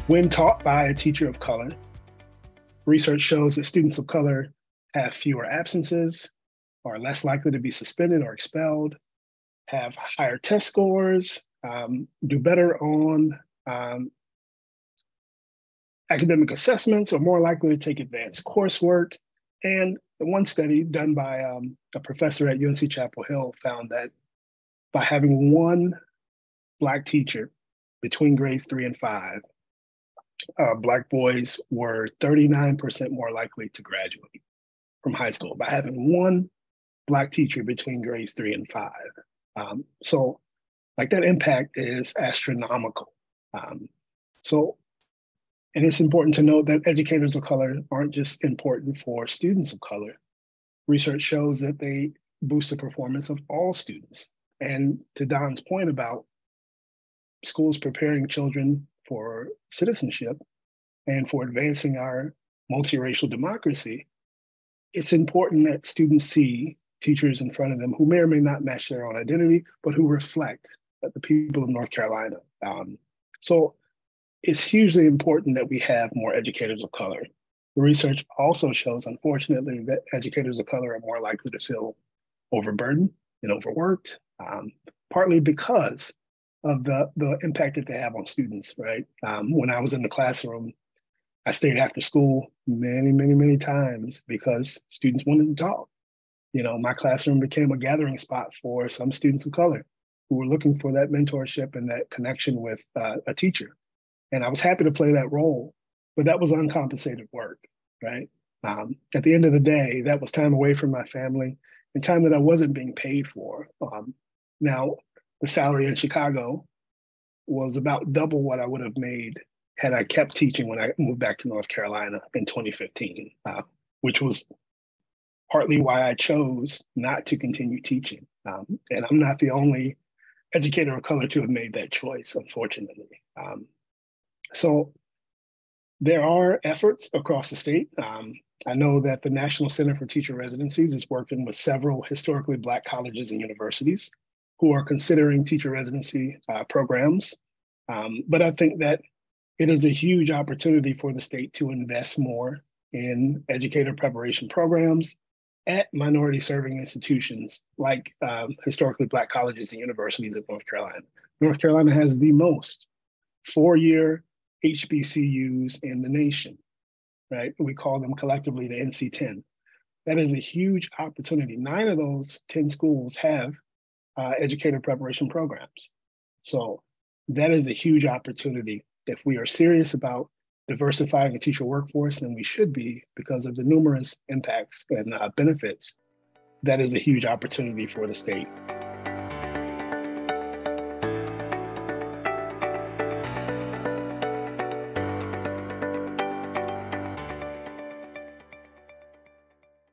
When taught by a teacher of color, research shows that students of color have fewer absences, are less likely to be suspended or expelled, have higher test scores, do better on academic assessments, are more likely to take advanced coursework. And one study done by a professor at UNC Chapel Hill found that by having one Black teacher between grades 3 and 5, Black boys were 39% more likely to graduate from high school by having one Black teacher between grades 3 and 5. So like that impact is astronomical. So, and it's important to note that educators of color aren't just important for students of color. Research shows that they boost the performance of all students. And to Don's point about schools preparing children for citizenship and for advancing our multiracial democracy, it's important that students see teachers in front of them who may or may not match their own identity, but who reflect the people of North Carolina. So it's hugely important that we have more educators of color. The research also shows, unfortunately, that educators of color are more likely to feel overburdened and overworked, partly because of the impact that they have on students, right? When I was in the classroom, I stayed after school many times because students wanted to talk. You know, my classroom became a gathering spot for some students of color who were looking for that mentorship and that connection with a teacher. And I was happy to play that role, but that was uncompensated work, right? At the end of the day, that was time away from my family and time that I wasn't being paid for. Now, the salary in Chicago was about double what I would have made had I kept teaching when I moved back to North Carolina in 2015, which was partly why I chose not to continue teaching. And I'm not the only educator of color to have made that choice, unfortunately. So there are efforts across the state. I know that the National Center for Teacher Residencies is working with several historically Black colleges and universities who are considering teacher residency programs. But I think that it is a huge opportunity for the state to invest more in educator preparation programs at minority serving institutions like historically Black colleges and universities of North Carolina. North Carolina has the most four-year HBCUs in the nation, right? We call them collectively the NC10. That is a huge opportunity. 9 of those 10 schools have educator preparation programs. So that is a huge opportunity. If we are serious about diversifying a teacher workforce, and we should be because of the numerous impacts and benefits, that is a huge opportunity for the state.